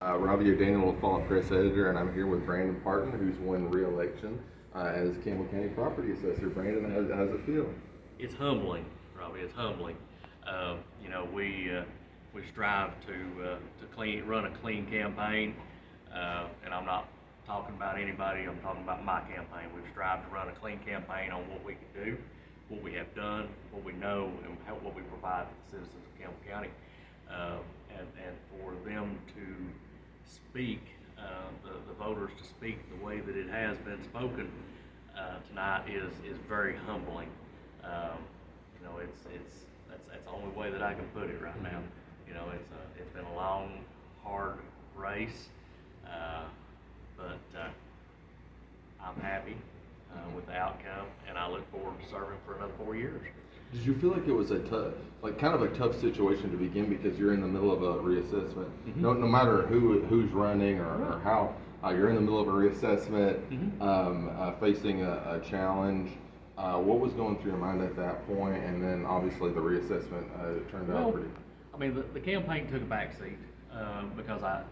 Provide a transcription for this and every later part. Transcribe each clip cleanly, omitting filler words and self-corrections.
Robbie O'Daniel will follow press editor, and I'm here with Brandon Partin, who's won re-election as Campbell County Property Assessor. Brandon, how's it feel? It's humbling, Robbie. It's humbling. We strive to run a clean campaign, and I'm not talking about anybody. I'm talking about my campaign. We've strived to run a clean campaign on what we can do, what we have done, what we know, and what we provide to the citizens of Campbell County, and for them to speak, the voters to speak the way that it has been spoken tonight is very humbling. Um, that's the only way that I can put it right now. It's been a long, hard race, but I'm happy with the outcome, and I look forward to serving for another 4 years. Did you feel like it was kind of a tough situation to begin because you're in the middle of a reassessment? Mm-hmm. No matter who's running or how you're in the middle of a reassessment, facing a challenge. What was going through your mind at that point? And then obviously the reassessment turned out pretty. I mean, the campaign took a backseat because my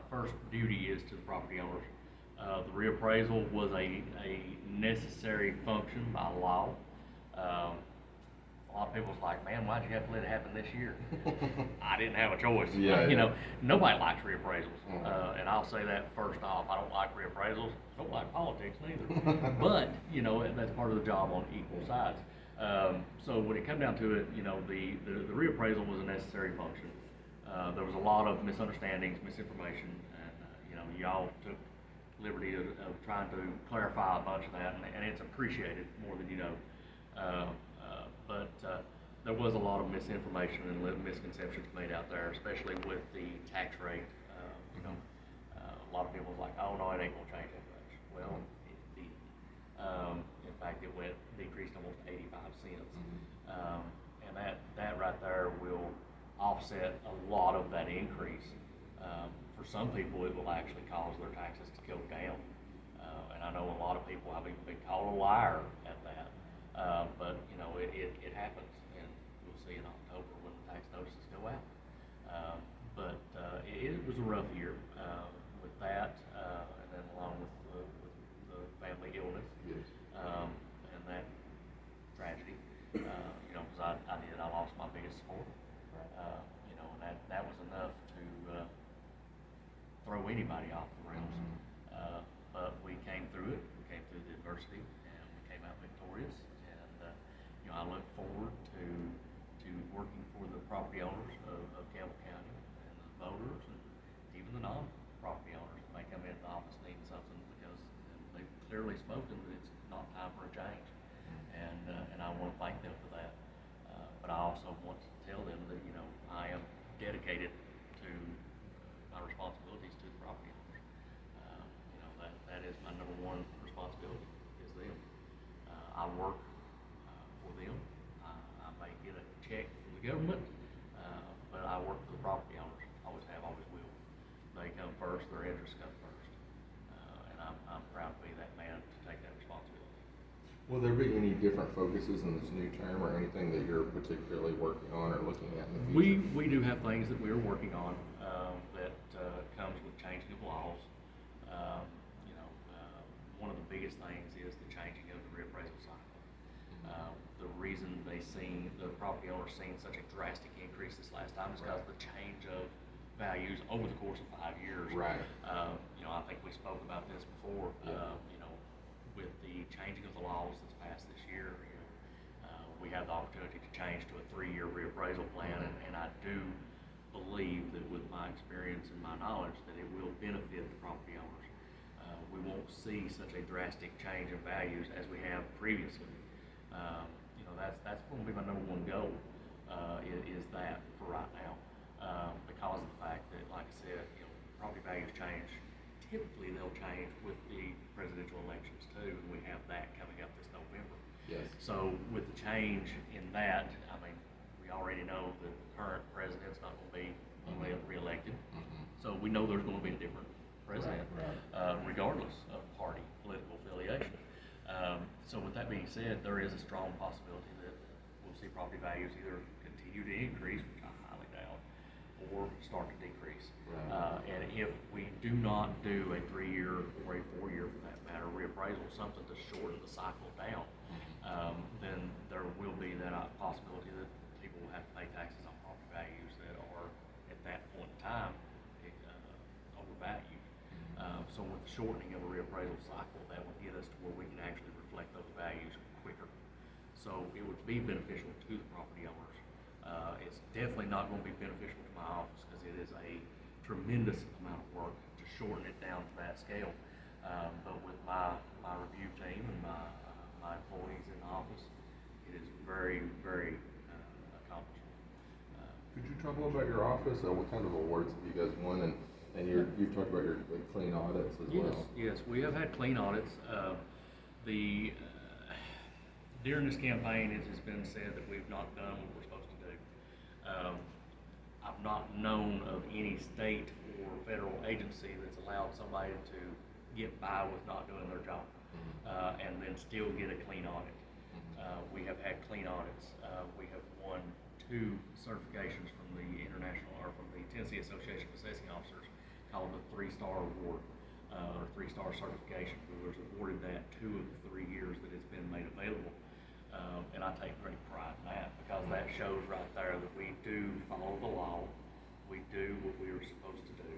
first duty is to the property owners. The reappraisal was a necessary function by law. A lot of people's like, man, why'd you have to let it happen this year? I didn't have a choice. Nobody likes reappraisals. And I'll say that first off. I don't like reappraisals. I don't like politics neither. But, that's part of the job on equal sides. So when it came down to it, the reappraisal was a necessary function. There was a lot of misunderstandings, misinformation, and, y'all took liberty of trying to clarify a bunch of that, and it's appreciated more than you know. But there was a lot of misinformation and misconceptions made out there, especially with the tax rate. A lot of people was like, "Oh no, it ain't gonna change that much." Well, it did. In fact, it decreased almost 85 cents, and that right there will offset a lot of that increase. For some people, it will actually cause their taxes to go down, and I know a lot of people have even been called a liar at that. But it happens, and we'll see in October when the tax notices go out. But it was a rough year with that, and then along with the family illness, Yes. And that tragedy. Because I lost my biggest supporter. And that was enough to throw anybody off the rails. But we came through it. We came through the adversity, and we came out victorious. I look forward to working for the property owners of Campbell County and the voters and even the non-property owners that may come into the office needing something because they've clearly spoken that it's not time for a change. And I want to thank them for that. But I also want to tell them that, I am dedicated to my responsibilities to the property owners. That is my number one responsibility is them. I work for them. I may get a check from the government, but I work for the property owners. Always have, always will. They come first. Their interests come first, and I'm proud to be that man to take that responsibility. Will there be any different focuses in this new term, or anything that you're particularly working on or looking at in the future? We do have things that we're working on that comes with changing of laws. One of the biggest things is the changing of the reappraisal cycle. The reason the property owners seen such a drastic increase this last time is because of the change of values over the course of 5 years. Right. I think we spoke about this before. With the changing of the laws that's passed this year, we have the opportunity to change to a 3-year reappraisal plan, and I do believe that with my experience and my knowledge that it will benefit the property owners. We won't see such a drastic change in values as we have previously. That's going to be my number one goal, is that for right now, because of the fact that, like I said, property values change. Typically, they'll change with the presidential elections too, and we have that coming up this November. Yes. So with the change in that, I mean, we already know that the current president's not going to be reelected. So we know there's going to be a different president, regardless of party, political affiliation. So with that being said, there is a strong possibility that we'll see property values either continue to increase, which I highly doubt, or start to decrease. Right. And if we do not do a 3-year or a 4-year, for that matter, reappraisal, something to shorten the cycle down, then there will be that possibility that people will have to pay taxes on property values that are, at that point in time, overvalued. So with the shortening of a reappraisal cycle, that would get us to where we can actually reflect those values quicker. So it would be beneficial to the property owners. It's definitely not going to be beneficial to my office because it is a tremendous amount of work to shorten it down to that scale. But with my review team and my employees in the office, it is very, very accomplished. Could you talk a little about your office? What kind of awards have you guys won? And you've talked about your clean audits as well. Yes, we have had clean audits. During this campaign, it has been said that we've not done what we're supposed to do. I've not known of any state or federal agency that's allowed somebody to get by with not doing their job, and then still get a clean audit. We have had clean audits. We have won 2 certifications from the Tennessee Association of Assessing Officers, called the 3-Star Award, or 3-Star Certification. We was awarded that 2 of the 3 years that it's been made available. And I take great pride in that because that shows right there that we do follow the law, we do what we are supposed to do,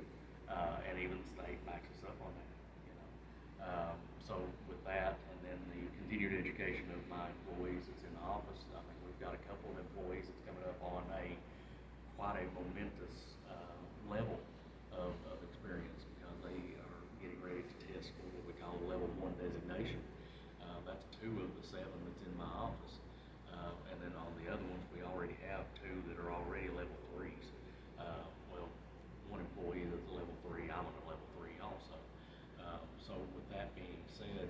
and even the state backs us up on that. So with that, and then the continued education of my employees that's in the office, I mean, we've got a couple of employees that's coming up on quite a momentous level of experience because they are getting ready to test for what we call level 1 designation. That's 2 of the 7 that's in my office. And then on the other ones, we already have 2 that are already level 3s. Well, one employee that's a level 3, I'm a level 3 also. So with that being said,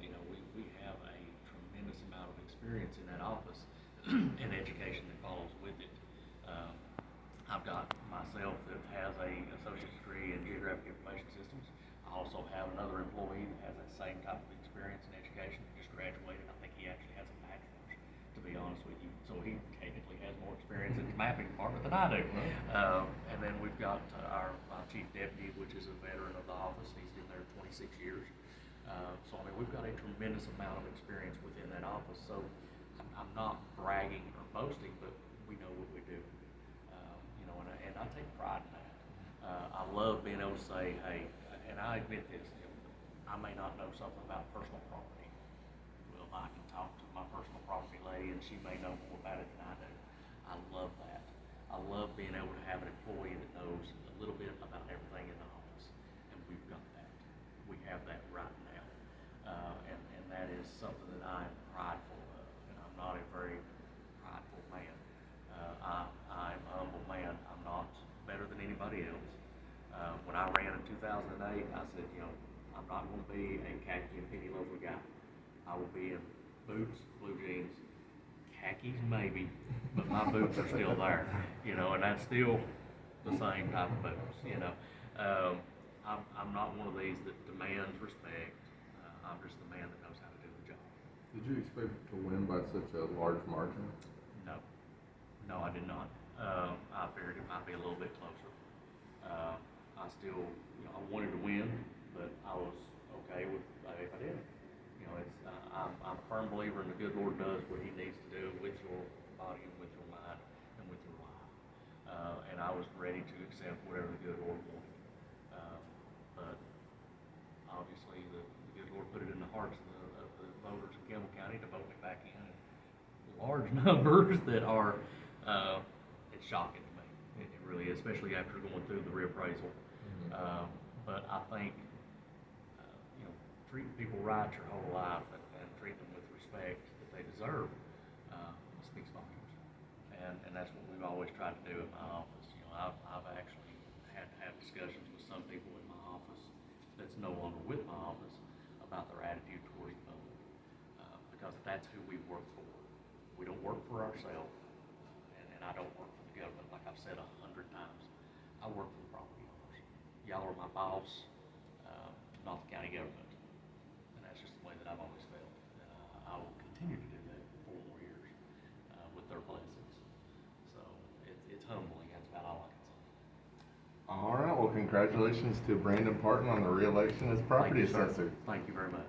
we have a tremendous amount of experience in that office and education that follows with it. I've got myself that has a associate's degree in geographic information systems. I also have another employee that has that same type of experience in education that just graduated. I think he actually has a bachelor's, to be honest with you. So he technically has more experience in the mapping department than I do. And then we've got our chief deputy, which is a veteran of the office. He's been there 26 years. So I mean, we've got a tremendous amount of experience within that office. So I'm not bragging or boasting, but we know what we do. And I take pride in that. I love being able to say, hey, and I admit this, I may not know something about personal property. Well, I can talk to my personal property lady and she may know more about it than I do. I love that. I love being able to have an employee that knows a little bit about everything in the office. And we've got that. We have that right now. And that is something that I am prideful of. And I'm not a very prideful man. I'm a humble man. I'm not better than anybody else. When I ran in 2008, I said, I'm not going to be a khaki and penny loafer guy. I will be in boots, blue jeans, khakis maybe, but my boots are still there, and that's still the same type of boots, I'm not one of these that demands respect. I'm just the man that knows how to do the job. Did you expect to win by such a large margin? No, I did not. I figured it might be a little bit closer. I still, I wanted to win, but I was okay with if I didn't. I'm a firm believer in the good Lord does what He needs to do with your body and with your mind and with your life. And I was ready to accept whatever the good Lord wanted. But obviously, the good Lord put it in the hearts of the voters in Campbell County to vote me back in. Large numbers that are, it's shocking to me. It really is, especially after going through the reappraisal. But I think, treating people right your whole life and treating them with respect that they deserve speaks volumes. And that's what we've always tried to do in my office. I've actually had to have discussions with some people in my office that's no longer with my office about their attitude towards the public. Because that's who we work for. We don't work for ourselves, and I don't work for the government like I've said 100 times. I work for the property owners. Y'all are my boss, not the county government. And that's just the way that I've always felt. And I will continue to do that for 4 more years with their blessings. So it's humbling. That's about all I can say. All right, well, congratulations to Brandon Partin on the reelection as property Thank you, sir. assessor. Thank you very much.